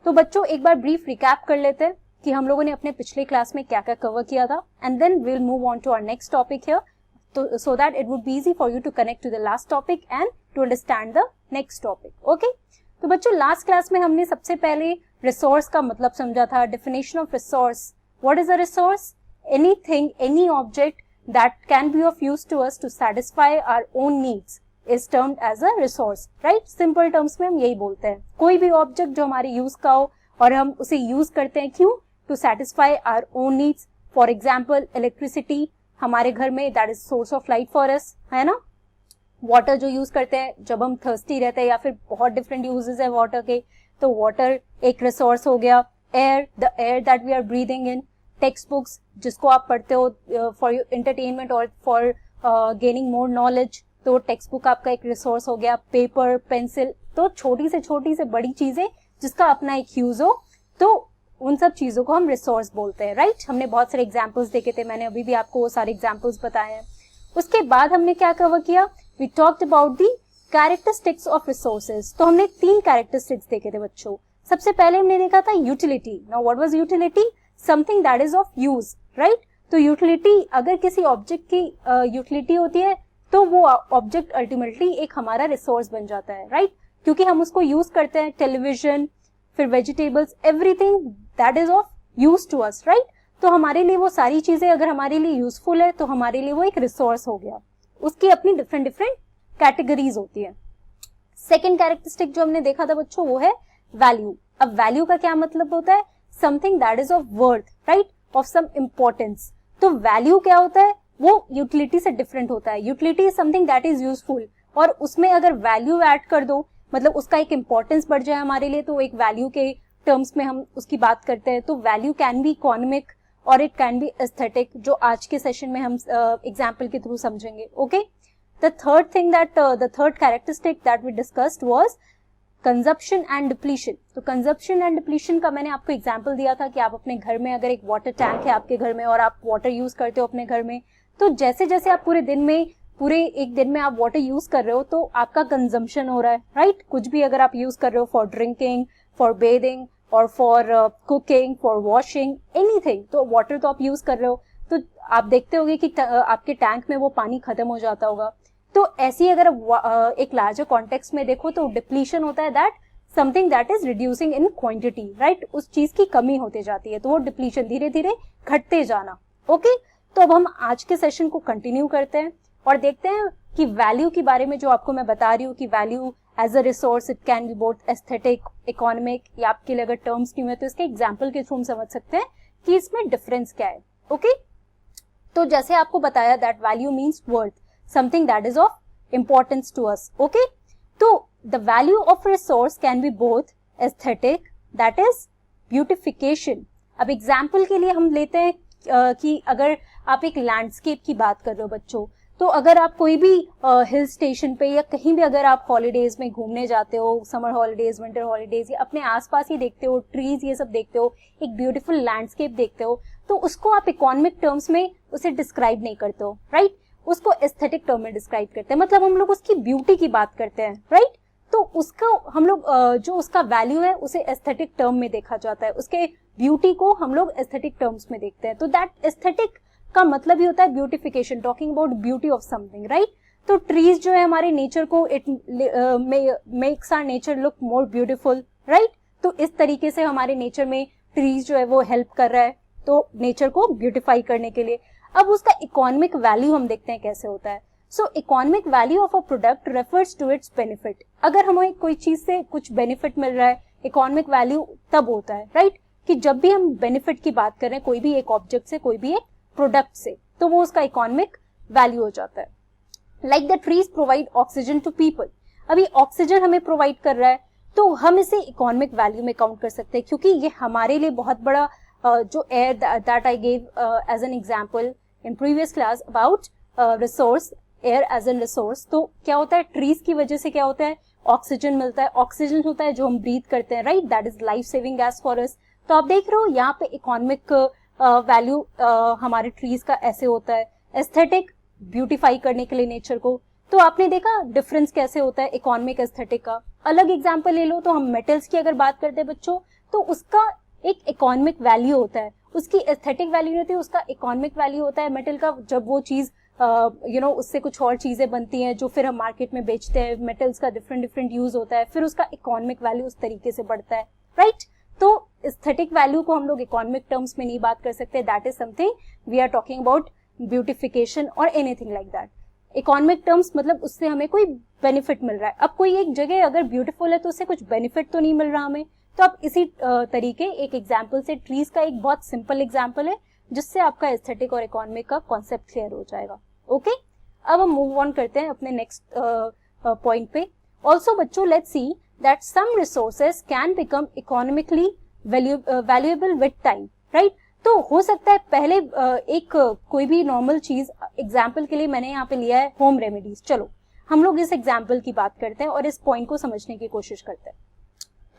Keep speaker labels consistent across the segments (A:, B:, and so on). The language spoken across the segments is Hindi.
A: तो बच्चों एक बार ब्रीफ रिकैप कर लेते हैं कि हम लोगों ने अपने पिछले क्लास में क्या क्या कवर किया था, and then we will move on to our next topic here, तो so that it would be easy for you to connect to the last topic and to understand the next topic. Okay, तो बच्चों लास्ट क्लास में हमने सबसे पहले रिसोर्स का मतलब समझा था, definition of resource. What is a resource? Anything, any object that can be of use to us to satisfy our own needs is termed as a resource, right? Simple terms में हम यही बोलते हैं, कोई भी ऑब्जेक्ट जो हमारे यूज का हो और हम उसे यूज करते हैं, क्यों? To satisfy our own needs. For example electricity हमारे घर में, that is source of light for us, है ना। वाटर जो यूज करते हैं जब हम थर्स्टी रहते हैं, या फिर बहुत डिफरेंट यूजेस है वाटर के, तो वाटर एक रिसोर्स हो गया। Air, the air that we are breathing in. Text books जिसको आप पढ़ते हो फॉर योर एंटरटेनमेंट और फॉर गेनिंग मोर नॉलेज, तो टेक्स्ट बुक आपका एक रिसोर्स हो गया। पेपर, पेंसिल, तो छोटी से बड़ी चीजें जिसका अपना एक यूज हो, तो उन सब चीजों को हम रिसोर्स बोलते हैं, राइट। हमने बहुत सारे एग्जांपल्स देखे थे, मैंने अभी भी आपको वो सारे एग्जांपल्स बताए हैं। उसके बाद हमने क्या कवर किया? We talked about the characteristics of resources. तो हमने 3 कैरेक्टरिस्टिक्स देखे थे बच्चों। सबसे पहले हमने देखा था utility. Now what was utility? Something that is of use, right. तो यूटिलिटी, अगर किसी ऑब्जेक्ट की यूटिलिटी होती है तो वो ऑब्जेक्ट अल्टीमेटली एक हमारा रिसोर्स बन जाता है, राइट, क्योंकि हम उसको यूज करते हैं। टेलीविजन, फिर vegetables, everything that is of use to us, right. तो हमारे लिए वो सारी चीजें अगर हमारे लिए यूजफुल है तो हमारे लिए वो एक रिसोर्स हो गया। उसकी अपनी डिफरेंट कैटेगरीज होती है। सेकेंड कैरेक्टरिस्टिक जो हमने देखा था बच्चों वो है वैल्यू। अब वैल्यू का क्या मतलब होता है? Something that is of worth, right, of some importance. तो वैल्यू क्या होता है? वो यूटिलिटी से डिफरेंट होता है। Utility is something that is useful, और उसमें अगर वैल्यू ऐड कर दो, मतलब उसका एक इंपॉर्टेंस बढ़ जाए हमारे लिए, तो एक वैल्यू के टर्म्स में हम उसकी बात करते हैं। तो वैल्यू कैन बी इकोनॉमिक और इट कैन बी एस्थेटिक, जो आज के सेशन में हम एग्जाम्पल के थ्रू समझेंगे। Okay, the third characteristic that we discussed was consumption and depletion. तो कंजप्शन एंड डिप्लीशन का मैंने आपको एग्जाम्पल दिया था कि आप अपने घर में, अगर एक वाटर टैंक है आपके घर में और आप वाटर यूज करते हो अपने घर में, तो जैसे जैसे आप पूरे एक दिन में आप वाटर यूज कर रहे हो तो आपका कंजम्पशन हो रहा है, राइट। कुछ भी अगर आप यूज कर रहे हो फॉर ड्रिंकिंग, फॉर बेदिंग और for cooking, for washing, anything, तो वाटर तो आप यूज कर रहे हो, तो आप देखते होगे कि आपके टैंक में वो पानी खत्म हो जाता होगा। तो ऐसी अगर एक लार्जर कॉन्टेक्स्ट में देखो तो डिप्लीशन होता है that something that is reducing in quantity, right, उस चीज की कमी होते जाती है, तो वो डिप्लीशन, धीरे धीरे घटते जाना। ओके, तो अब हम आज के सेशन को कंटिन्यू करते हैं और देखते हैं कि वैल्यू के बारे में जो आपको मैं बता रही हूँ कि value as a resource, it can be both aesthetic, economic, या आपके लिए अगर टर्म्स नहीं हुए तो इसके एग्जाम्पल के थ्रू हम समझ सकते हैं कि इसमें डिफरेंस क्या है। ओके, तो जैसे आपको बताया that value means worth, something that is of importance to us. Okay, तो the value of resource can be both aesthetic, that is beautification. अब एग्जाम्पल के लिए हम लेते हैं कि अगर आप एक लैंडस्केप की बात कर रहे हो बच्चों, तो अगर आप कोई भी हिल स्टेशन पे या कहीं भी अगर आप हॉलीडेज में घूमने जाते हो, समर हॉलीडेज, विंटर हॉलीडेज, या अपने आसपास ही देखते हो, ट्रीज ये सब देखते हो, एक ब्यूटीफुल लैंडस्केप देखते हो, तो उसको आप इकोनॉमिक टर्म्स में उसे डिस्क्राइब नहीं करते हो, राइट, उसको एस्थेटिक टर्म में डिस्क्राइब करते हैं। मतलब हम लोग उसकी ब्यूटी की बात करते हैं, राइट, तो उसका हम लोग जो उसका वैल्यू है उसे एस्थेटिक टर्म में देखा जाता है, उसके ब्यूटी को हम लोग एस्थेटिक टर्म्स में देखते हैं। तो दैट एस्थेटिक का मतलब ही होता है beautification, talking about beauty of something, right. तो ट्रीज जो है हमारे नेचर को, it makes our nature look more beautiful, right. तो इस तरीके से हमारे नेचर में ट्रीज जो है वो हेल्प कर रहा है तो नेचर को ब्यूटिफाई करने के लिए। अब उसका इकोनॉमिक वैल्यू हम देखते हैं कैसे होता है। So economic value of a product refers to its benefit. अगर हमें कोई चीज से कुछ बेनिफिट मिल रहा है, इकोनॉमिक वैल्यू तब होता है, राइट, कि जब भी हम बेनिफिट की बात करें कोई भी एक ऑब्जेक्ट से, कोई भी एक प्रोडक्ट से, तो वो उसका इकोनॉमिक वैल्यू हो जाता है। Like the trees provide oxygen to people. अभी ऑक्सीजन हमें प्रोवाइड कर रहा है तो हम इसे इकोनॉमिक वैल्यू में काउंट कर सकते हैं, क्योंकि ये हमारे लिए बहुत बड़ा जो air that I gave as an example in previous class about resource, air as an resource, तो क्या होता है, ट्रीज की वजह से क्या होता है, ऑक्सीजन मिलता है। ऑक्सीजन होता है जो हम ब्रीथ करते हैं, right, that is life saving gas for us. तो आप देख रहे हो यहाँ पे इकोनॉमिक वैल्यू हमारे ट्रीज का ऐसे होता है। एस्थेटिक, ब्यूटीफाई करने के लिए नेचर को। तो आपने देखा डिफरेंस कैसे होता है इकोनॉमिक एस्थेटिक का। अलग एग्जांपल ले लो तो हम मेटल्स की अगर बात करते हैं बच्चों, तो उसका एक इकोनॉमिक वैल्यू होता है, उसकी एस्थेटिक वैल्यू नहीं होती, उसका इकोनॉमिक वैल्यू होता है मेटल का। जब वो चीज उससे कुछ और चीजें बनती हैं जो फिर हम मार्केट में बेचते हैं, मेटल्स का डिफरेंट यूज होता है, फिर उसका इकोनॉमिक वैल्यू उस तरीके से बढ़ता है, राइट। तो एस्थेटिक वैल्यू को हम लोग इकोनॉमिक टर्म्स में नहीं बात कर सकते, that is something we are talking about beautification और anything like that. Economic terms मतलब उससे हमें कोई बेनिफिट मिल रहा है। अब कोई एक जगह अगर ब्यूटीफुल है तो उससे कुछ बेनिफिट तो नहीं मिल रहा हमें। तो अब इसी तरीके एक एग्जाम्पल से, ट्रीज का एक बहुत सिंपल एग्जाम्पल है जिससे आपका एस्थेटिक और इकोनॉमिक का कॉन्सेप्ट क्लियर हो जाएगा। ओके, अब हम मूव ऑन करते हैं अपने नेक्स्ट पॉइंट पे। ऑल्सो बच्चों, let's see that some resources can become economically valuable with time, right. तो हो सकता है पहले एक कोई भी नॉर्मल चीज, एग्जाम्पल के लिए मैंने यहाँ पे लिया है होम रेमेडीज। चलो हम लोग इस एग्जाम्पल की बात करते हैं और इस पॉइंट को समझने की कोशिश करते हैं।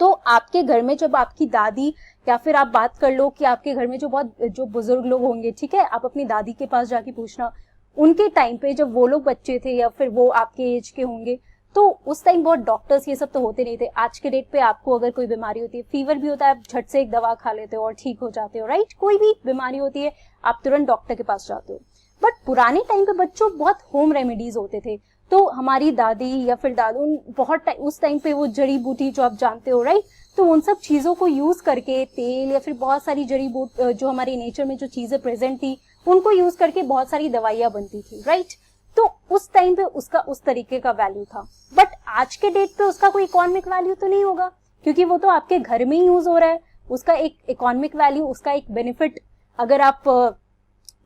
A: तो आपके घर में जब आपकी दादी, या फिर आप बात कर लो कि आपके घर में जो बुजुर्ग लोग होंगे, ठीक है, आप अपनी दादी के पास जाके पूछना, उनके टाइम पे जब वो लोग बच्चे थे या फिर वो आपके एज के होंगे, तो उस टाइम बहुत डॉक्टर्स ये सब तो होते नहीं थे। आज के डेट पे आपको अगर कोई बीमारी होती है, फीवर भी होता है, आप झट से एक दवा खा लेते हो और ठीक हो जाते हो, राइट। कोई भी बीमारी होती है आप तुरंत डॉक्टर के पास जाते हो। बट पुराने टाइम पे बच्चों बहुत होम रेमेडीज होते थे। तो हमारी दादी या फिर दादू बहुत उस टाइम पे वो जड़ी बूटी जो आप जानते हो, राइट, तो उन सब चीजों को यूज करके, तेल या फिर बहुत सारी जड़ी बूटी जो हमारे नेचर में जो चीजें प्रेजेंट थी उनको यूज करके बहुत सारी दवाइयां बनती थी, राइट। तो उस टाइम पे उसका उस तरीके का वैल्यू था। बट आज के डेट पे उसका कोई इकोनॉमिक वैल्यू तो नहीं होगा, क्योंकि वो तो आपके घर में ही यूज हो रहा है। उसका एक इकोनॉमिक वैल्यू, उसका एक बेनिफिट अगर आप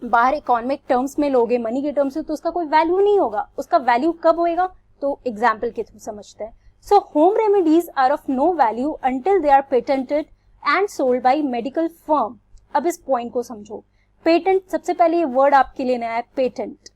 A: बाहर इकोनॉमिक टर्म्स में लोगे, मनी के टर्म्स में, तो उसका कोई वैल्यू नहीं होगा। उसका वैल्यू कब होएगा, तो एग्जाम्पल के थ्रू समझते हैं। So home remedies are of no value until they are patented and sold by medical firm. अब इस पॉइंट को समझो। पेटेंट, सबसे पहले ये वर्ड आपके लिए नया है, पेटेंट।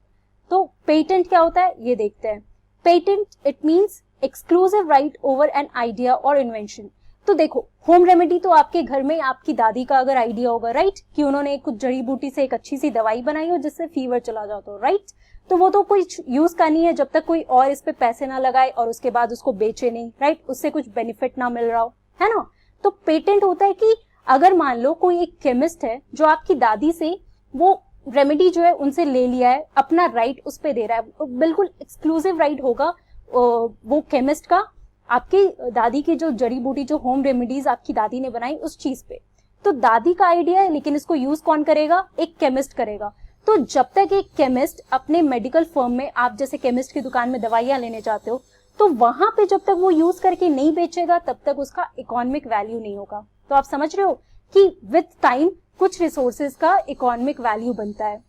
A: तो पेटेंट क्या होता है ये देखते हैं। Patent it means exclusive right over an idea और इन्वेंशन। तो देखो, होम रेमेडी तो आपके घर में आपकी दादी का अगर आइडिया होगा, राइट, कि उन्होंने कुछ जड़ी बूटी से एक अच्छी सी दवाई बनाई हो जिससे फीवर चला जाता हो, राइट, तो वो तो कोई यूज करनी है जब तक कोई और इस पे पैसे ना लगाए और उसके बाद उसको बेचे नहीं, राइट, उससे कुछ बेनिफिट ना मिल रहा हो, है ना। तो पेटेंट होता है कि अगर मान लो कोई एक केमिस्ट है जो आपकी दादी से वो रेमेडी जो है उनसे ले लिया है, अपना राइट उस पे दे रहा है, बिल्कुल एक्सक्लूसिव राइट होगा वो केमिस्ट का आपकी दादी की जो जड़ी बूटी, जो होम रेमेडीज आपकी दादी ने बनाई उस चीज पे। तो दादी का आइडिया है, लेकिन इसको यूज कौन करेगा, एक केमिस्ट करेगा। तो जब तक एक केमिस्ट अपने मेडिकल फर्म में, आप जैसे केमिस्ट की दुकान में दवाइयां लेने जाते हो, तो वहां पे जब तक वो यूज करके नहीं बेचेगा तब तक उसका इकोनॉमिक वैल्यू नहीं होगा। तो आप समझ रहे हो कि विद टाइम कुछ रिसोर्सेज का इकोनॉमिक वैल्यू बनता है।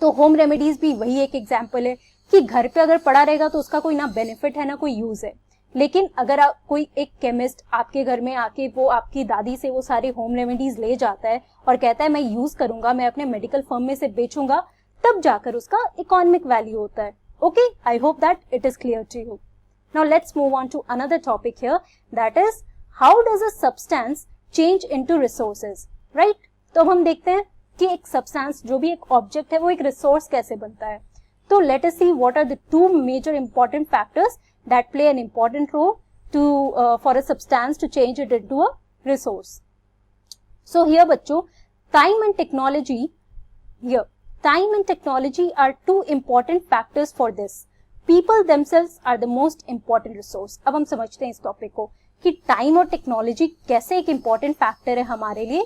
A: तो होम रेमेडीज भी वही एक एग्जाम्पल है कि घर पे अगर पड़ा रहेगा तो उसका कोई ना बेनिफिट है ना कोई यूज है। लेकिन अगर कोई एक केमिस्ट आपके घर में आके वो आपकी दादी से वो सारे होम रेमेडीज ले जाता है और कहता है मैं यूज करूंगा, मैं अपने मेडिकल फर्म में से बेचूंगा, तब जाकर उसका इकोनॉमिक वैल्यू होता है। Okay, I hope that it is clear to you. Now let's move on to another topic here, that is how does a substance change into resources, right. तो अब हम देखते हैं कि एक सब्सटेंस, जो भी एक ऑब्जेक्ट है, वो एक रिसोर्स कैसे बनता है। तो let us see what are the two major important factors that play an important role to for a substance to change it into a resource. So here बच्चों, time and technology are two important factors for this. People themselves are the most important resource. अब हम समझते हैं इस टॉपिक को कि टाइम और टेक्नोलॉजी कैसे एक इंपॉर्टेंट फैक्टर है हमारे लिए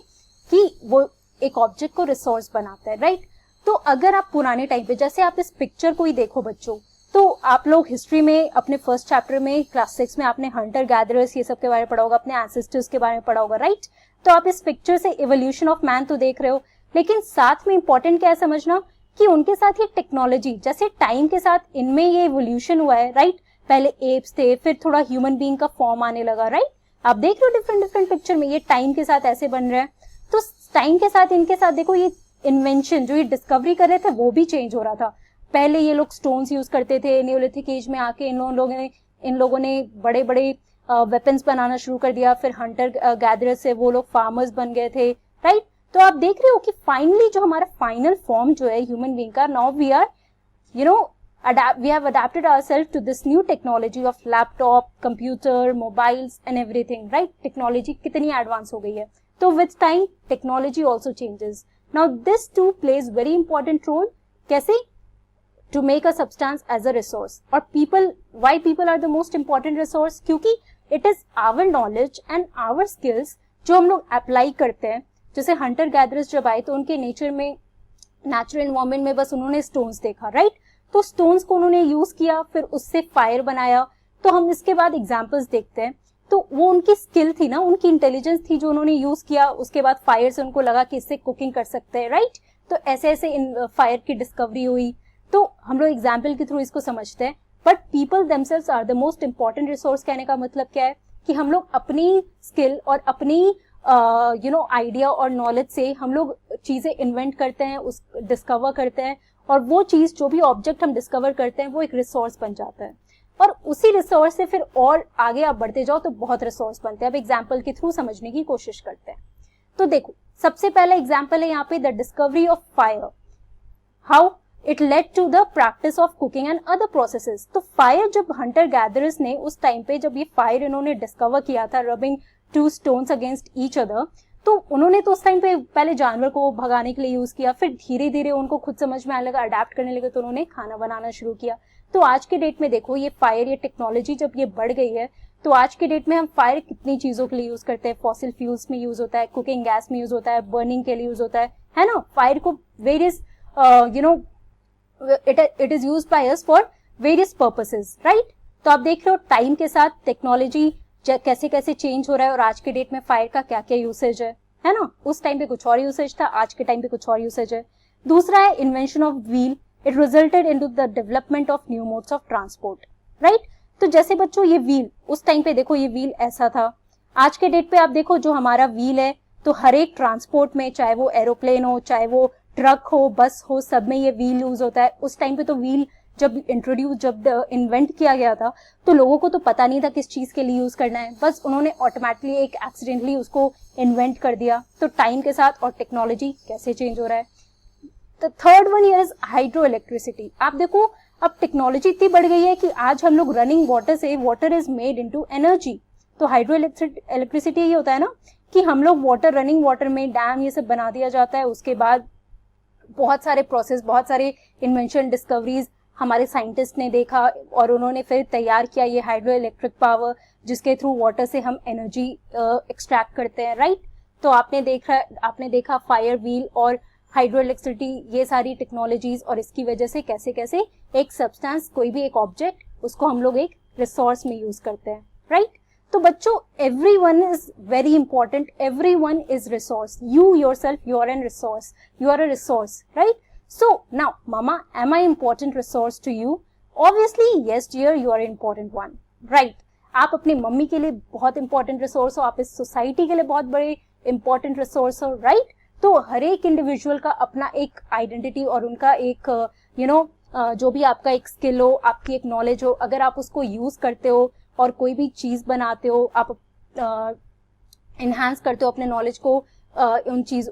A: कि वो एक ऑब्जेक्ट को रिसोर्स बनाता है, राइट। तो अगर आप पुराने टाइम पे, जैसे आप इस पिक्चर को ही देखो बच्चों, तो आप लोग हिस्ट्री में अपने फर्स्ट चैप्टर में क्लास 6 में आपने हंटर गैदरर्स ये सब के बारे में पढ़ा होगा, अपने एंसेस्टर्स के बारे में पढ़ा होगा, राइट। तो आप इस पिक्चर से इवोल्यूशन ऑफ मैन तो देख रहे हो, लेकिन साथ में इंपॉर्टेंट क्या है समझना कि उनके साथ ये टेक्नोलॉजी, जैसे टाइम के साथ इनमें ये इवोल्यूशन हुआ है, राइट। पहले एप्स थे, फिर थोड़ा ह्यूमन बीइंग का फॉर्म आने लगा, राइट। आप देख रहे हो डिफरेंट पिक्चर में ये टाइम के साथ ऐसे बन रहा है। तो टाइम के साथ इनके साथ देखो ये इन्वेंशन, जो ये डिस्कवरी कर रहे थे वो भी चेंज हो रहा था। पहले ये लोग स्टोन्स यूज करते थे, नियोलिथिक एज में आके इन लोगों ने बड़े बड़े वेपन्स बनाना शुरू कर दिया। फिर हंटर गैदरर्स से वो लोग फार्मर्स बन गए थे, राइट। तो आप देख रहे हो कि फाइनली जो हमारा फाइनल फॉर्म जो है ह्यूमन बीइंग का, now we are we have adapted ourselves to this new technology of laptop, computer, mobiles and everything, right? Technology कितनी advance हो गई है. तो with time technology also changes. Now this too plays very important role. कैसे? To make a substance as a resource. और people, why people are the most important resource? क्योंकि it is our knowledge and our skills जो हम लोग अप्लाई करते हैं. जैसे हंटर गैदरर्स जब आए तो उनके नेचर में, नेचुरल एनवायरमेंट में बस उन्होंने स्टोन्स देखा, राइट? तो स्टोन्स को उन्होंने यूज किया, फिर उससे फायर बनाया. तो हम इसके बाद एग्जांपल्स देखते हैं. तो वो उनकी स्किल थी ना, उनकी इंटेलिजेंस थी जो उन्होंने यूज किया. उसके बाद फायर से उनको लगा कि इससे कुकिंग कर सकते हैं, राइट? तो ऐसे ऐसे इन फायर की डिस्कवरी हुई. तो हम लोग एग्जाम्पल के थ्रू इसको समझते हैं. But people themselves are the most important resource. कहने का मतलब क्या है कि हम लोग अपनी स्किल और अपनी आइडिया और नॉलेज से हम लोग चीजें इन्वेंट करते हैं, उस डिस्कवर करते हैं, और वो चीज, जो भी ऑब्जेक्ट हम डिस्कवर करते हैं, वो एक रिसोर्स बन जाता है. और उसी रिसोर्स से फिर और आगे आप बढ़ते जाओ तो बहुत रिसोर्स बनते हैं. अब एग्जाम्पल के थ्रू समझने की कोशिश करते हैं. तो देखो, सबसे पहला एग्जाम्पल है यहाँ पे the discovery of fire. How it led to the practice of cooking and other processes. तो फायर, जब हंटर गैदरर्स ने उस टाइम पे जब ये फायर इन्होंने डिस्कवर किया था, rubbing two stones against each other, तो उन्होंने तो उस टाइम पे पहले जानवर को भगाने के लिए यूज किया. फिर धीरे धीरे उनको खुद समझ में आने लगा, अडेप्ट करने लगे, तो उन्होंने खाना बनाना शुरू किया. तो आज के डेट में देखो, ये फायर, ये टेक्नोलॉजी जब ये बढ़ गई है, तो आज के डेट में हम फायर कितनी चीजों के लिए यूज करते हैं. फॉसिल फ्यूल्स में यूज होता है, कुकिंग गैस में यूज होता है, बर्निंग के लिए यूज होता है ना? फायर को various it is used by us for various purposes, right? तो आप देख रहे हो टाइम के साथ टेक्नोलॉजी कैसे कैसे चेंज हो रहा है, और आज के डेट में फायर का क्या क्या यूसेज है ना? उस टाइम पे कुछ और यूसेज था, आज के टाइम पे कुछ और यूसेज है. दूसरा है invention of wheel. It resulted into the development of new modes of transport, right? तो जैसे बच्चों, ये व्हील, उस टाइम पे देखो ये व्हील ऐसा था. आज के डेट पे आप देखो जो हमारा व्हील है, तो हर एक ट्रांसपोर्ट में, चाहे वो एरोप्लेन हो, चाहे वो ट्रक हो, बस हो, सब में ये व्हील यूज होता है. उस टाइम पे तो व्हील जब इन्वेंट किया गया था, तो लोगों को तो पता नहीं था किस चीज के लिए यूज करना है, बस उन्होंने ऑटोमेटिकली एक एक्सीडेंटली उसको इन्वेंट कर दिया. तो टाइम के साथ और टेक्नोलॉजी कैसे चेंज हो रहा है. The third one is hydro electricity. आप देखो, अब टेक्नोलॉजी इतनी बढ़ गई है कि आज हम लोग रनिंग वाटर से, water is made into energy. तो हाइड्रो इलेक्ट्रिसिटी ये होता है ना कि हम लोग वाटर, रनिंग वाटर में डैम ये सब बना दिया जाता है. उसके बाद बहुत सारे प्रोसेस, बहुत सारे इन्वेंशन, डिस्कवरीज हमारे साइंटिस्ट ने देखा, और उन्होंने फिर तैयार किया ये हाइड्रो इलेक्ट्रिक पावर, जिसके थ्रू वाटर से हम एनर्जी एक्सट्रैक्ट करते हैं, राइट? तो आपने देखा फायर व्हील और हाइड्रो इलेक्ट्रिसिटी, ये सारी टेक्नोलॉजीज, और इसकी वजह से कैसे कैसे एक सब्सटेंस, कोई भी एक ऑब्जेक्ट, उसको हम लोग एक रिसोर्स में यूज करते हैं, राइट? तो बच्चों, everyone is very important, everyone is resource. You yourself, you are a resource, you are a resource, right? So now, mama, am I important resource to you? Obviously yes dear, you are an important one, right? आप अपनी मम्मी के लिए बहुत important resource हो, आप इस सोसाइटी के लिए बहुत बड़े important resource हो, right? तो हर एक इंडिविजुअल का अपना एक आइडेंटिटी और उनका एक जो भी आपका एक स्किल हो, आपकी एक नॉलेज हो, अगर आप उसको यूज करते हो और कोई भी चीज बनाते हो, आप एनहांस करते हो अपने नॉलेज को, उन चीज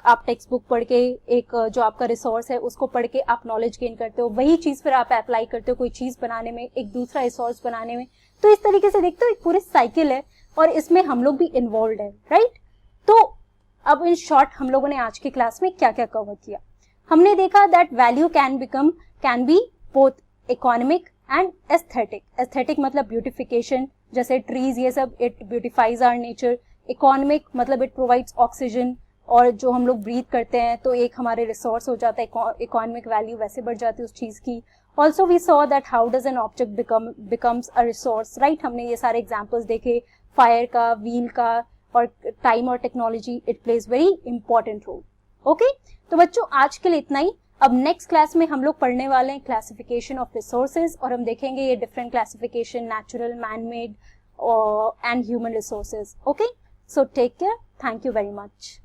A: आप टेक्स्ट बुक पढ़ के, एक जो आपका रिसोर्स है उसको पढ़ के आप नॉलेज गेन करते हो, वही चीज फिर आप अप्लाई करते हो कोई चीज बनाने में, एक दूसरा रिसोर्स बनाने में. तो इस तरीके से देखते हो एक पूरी साइकिल है, और इसमें हम लोग भी इन्वॉल्व है, राइट? तो अब इन शॉर्ट हम लोगों ने आज की क्लास में क्या क्या कवर किया. हमने देखा that value can be both economic and aesthetic. Aesthetic मतलब ब्यूटिफिकेशन, जैसे ट्रीज, ये सब, it beautifies our nature. Economic मतलब इट प्रोवाइड्स ऑक्सीजन, और जो हम लोग ब्रीथ करते हैं तो एक हमारे रिसोर्स हो जाता है, इकोनॉमिक वैल्यू वैसे बढ़ जाती है उस चीज की. Also we saw that how does an object becomes a resource, right? हमने ये सारे एग्जाम्पल्स देखे, फायर का, व्हील का, और टाइम और technology, it plays very important role. Okay, तो बच्चों आज के लिए इतना ही. अब नेक्स्ट क्लास में हम लोग पढ़ने वाले हैं क्लासिफिकेशन ऑफ रिसोर्सेज, और हम देखेंगे ये different classification, natural, man made and human resources. Okay, so take care, thank you very much.